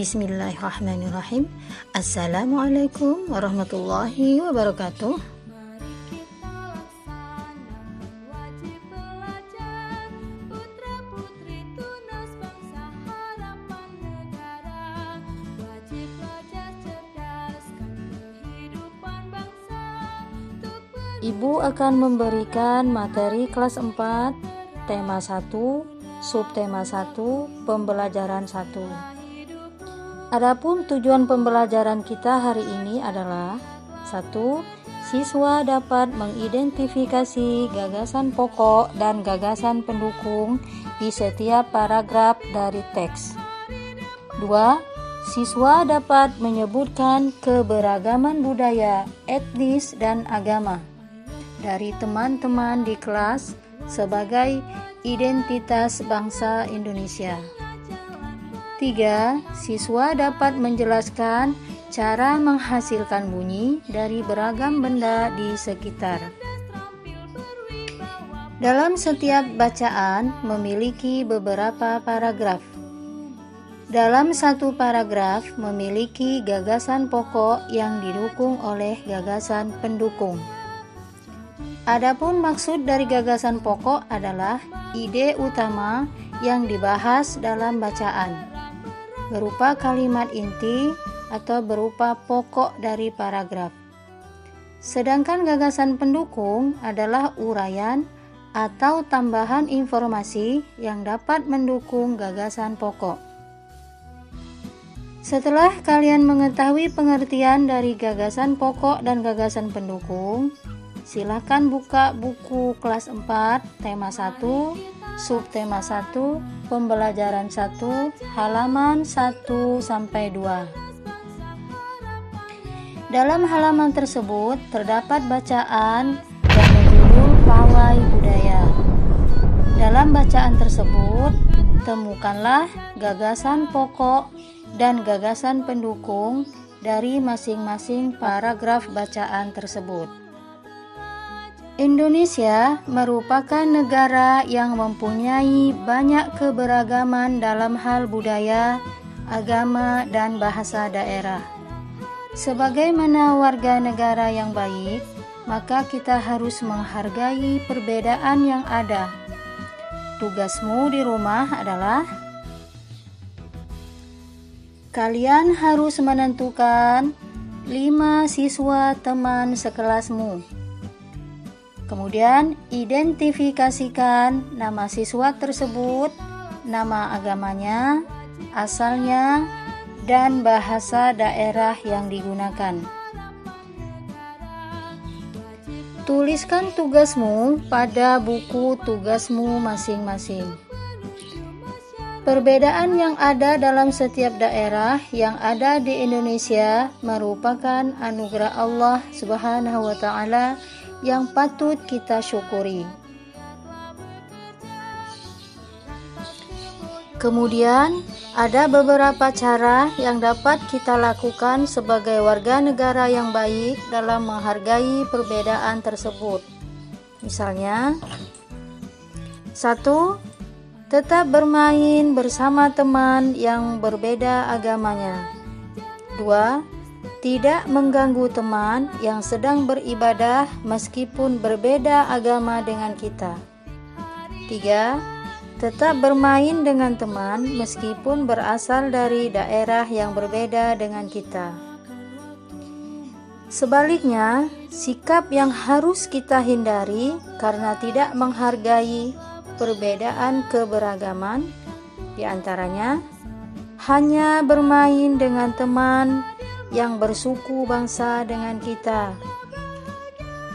Bismillahirrahmanirrahim. Assalamualaikum warahmatullahi wabarakatuh. Ibu akan memberikan materi kelas 4, tema 1, subtema 1, pembelajaran 1. Adapun tujuan pembelajaran kita hari ini adalah 1. Siswa dapat mengidentifikasi gagasan pokok dan gagasan pendukung di setiap paragraf dari teks. 2. Siswa dapat menyebutkan keberagaman budaya, etnis, dan agama dari teman-teman di kelas sebagai identitas bangsa Indonesia. 3. Siswa dapat menjelaskan cara menghasilkan bunyi dari beragam benda di sekitar. Dalam setiap bacaan memiliki beberapa paragraf. Dalam satu paragraf memiliki gagasan pokok yang didukung oleh gagasan pendukung. Adapun maksud dari gagasan pokok adalah ide utama yang dibahas dalam bacaan, berupa kalimat inti atau berupa pokok dari paragraf. Sedangkan gagasan pendukung adalah uraian atau tambahan informasi yang dapat mendukung gagasan pokok. Setelah kalian mengetahui pengertian dari gagasan pokok dan gagasan pendukung, silakan buka buku kelas 4, tema 1, subtema 1, pembelajaran 1, halaman 1-2. Dalam halaman tersebut terdapat bacaan yang berjudul Pawai Budaya. Dalam bacaan tersebut, temukanlah gagasan pokok dan gagasan pendukung dari masing-masing paragraf bacaan tersebut. Indonesia merupakan negara yang mempunyai banyak keberagaman dalam hal budaya, agama, dan bahasa daerah. Sebagaimana warga negara yang baik, maka kita harus menghargai perbedaan yang ada. Tugasmu di rumah adalah kalian harus menentukan 5 siswa teman sekelasmu. Kemudian identifikasikan nama siswa tersebut, nama agamanya, asalnya, dan bahasa daerah yang digunakan. Tuliskan tugasmu pada buku tugasmu masing-masing. Perbedaan yang ada dalam setiap daerah yang ada di Indonesia merupakan anugerah Allah Subhanahu wa Ta'ala yang patut kita syukuri. Kemudian, ada beberapa cara yang dapat kita lakukan sebagai warga negara yang baik dalam menghargai perbedaan tersebut. Misalnya, 1. Tetap bermain bersama teman yang berbeda agamanya. 2. Tidak mengganggu teman yang sedang beribadah meskipun berbeda agama dengan kita. 3. Tetap bermain dengan teman meskipun berasal dari daerah yang berbeda dengan kita. Sebaliknya, sikap yang harus kita hindari karena tidak menghargai perbedaan keberagaman, di antaranya hanya bermain dengan teman yang bersuku bangsa dengan kita,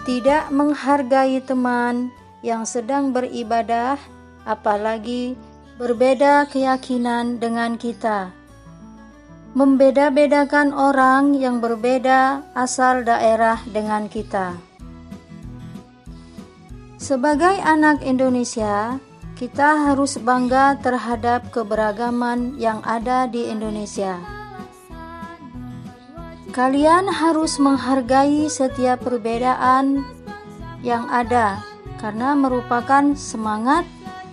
tidak menghargai teman yang sedang beribadah, apalagi berbeda keyakinan dengan kita, membeda-bedakan orang yang berbeda asal daerah dengan kita. Sebagai anak Indonesia, kita harus bangga terhadap keberagaman yang ada di Indonesia. Kalian harus menghargai setiap perbedaan yang ada karena merupakan semangat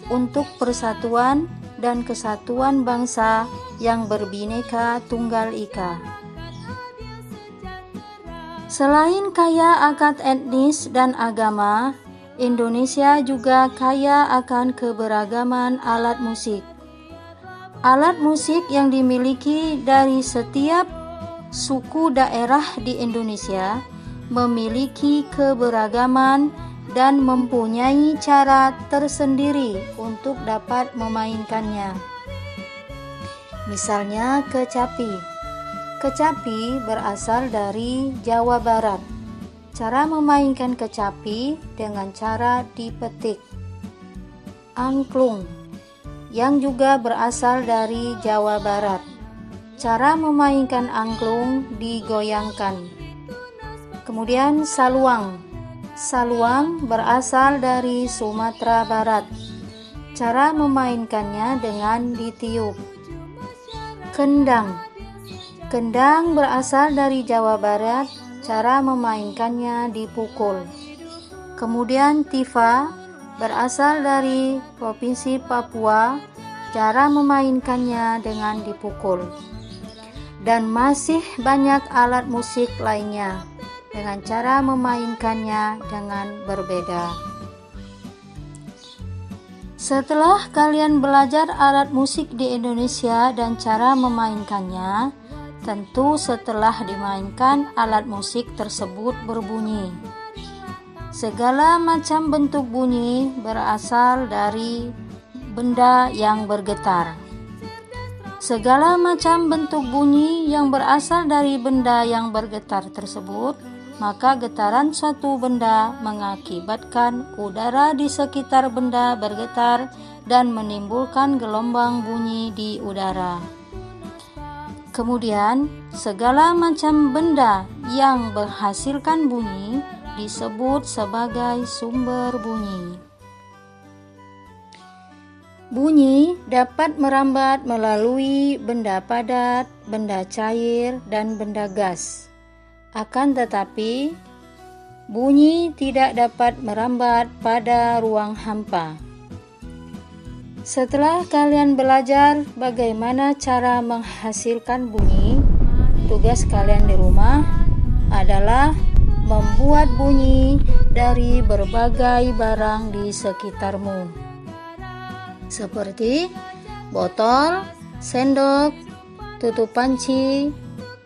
untuk persatuan dan kesatuan bangsa yang berbineka tunggal ika. Selain kaya akan etnis dan agama, Indonesia juga kaya akan keberagaman alat musik. Alat musik yang dimiliki dari setiap suku daerah di Indonesia memiliki keberagaman dan mempunyai cara tersendiri untuk dapat memainkannya. Misalnya kecapi. Kecapi berasal dari Jawa Barat. Cara memainkan kecapi dengan cara dipetik. Angklung yang juga berasal dari Jawa Barat. Cara memainkan angklung digoyangkan. Kemudian saluang. Saluang berasal dari Sumatera Barat. Cara memainkannya dengan ditiup. Kendang. Kendang berasal dari Jawa Barat. Cara memainkannya dipukul. Kemudian tifa berasal dari Provinsi Papua. Cara memainkannya dengan dipukul. Dan masih banyak alat musik lainnya dengan cara memainkannya dengan berbeda. Setelah kalian belajar alat musik di Indonesia dan cara memainkannya, tentu setelah dimainkan alat musik tersebut berbunyi. Segala macam bentuk bunyi berasal dari benda yang bergetar. Segala macam bentuk bunyi yang berasal dari benda yang bergetar tersebut, maka getaran suatu benda mengakibatkan udara di sekitar benda bergetar dan menimbulkan gelombang bunyi di udara. Kemudian, segala macam benda yang menghasilkan bunyi disebut sebagai sumber bunyi. Bunyi dapat merambat melalui benda padat, benda cair, dan benda gas. Akan tetapi, bunyi tidak dapat merambat pada ruang hampa. Setelah kalian belajar bagaimana cara menghasilkan bunyi, tugas kalian di rumah adalah membuat bunyi dari berbagai barang di sekitarmu, seperti botol, sendok, tutup panci,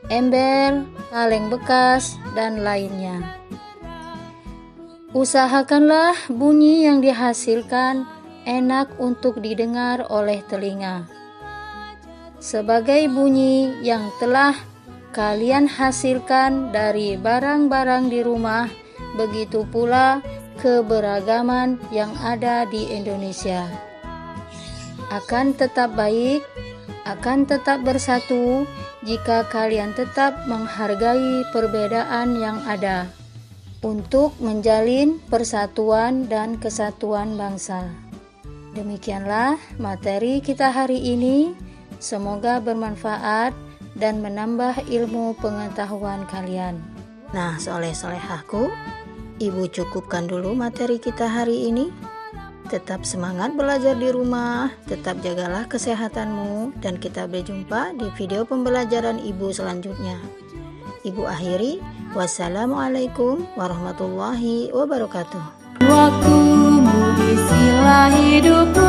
ember, kaleng bekas, dan lainnya. Usahakanlah bunyi yang dihasilkan enak untuk didengar oleh telinga. Sebagai bunyi yang telah kalian hasilkan dari barang-barang di rumah, begitu pula keberagaman yang ada di Indonesia akan tetap baik, akan tetap bersatu jika kalian tetap menghargai perbedaan yang ada untuk menjalin persatuan dan kesatuan bangsa. Demikianlah materi kita hari ini. Semoga bermanfaat dan menambah ilmu pengetahuan kalian. Nah, soleh-solehahku, Ibu cukupkan dulu materi kita hari ini. Tetap semangat belajar di rumah, tetap jagalah kesehatanmu, dan kita berjumpa di video pembelajaran Ibu selanjutnya. Ibu akhiri, wassalamualaikum warahmatullahi wabarakatuh. Waktumu isilah hidupku.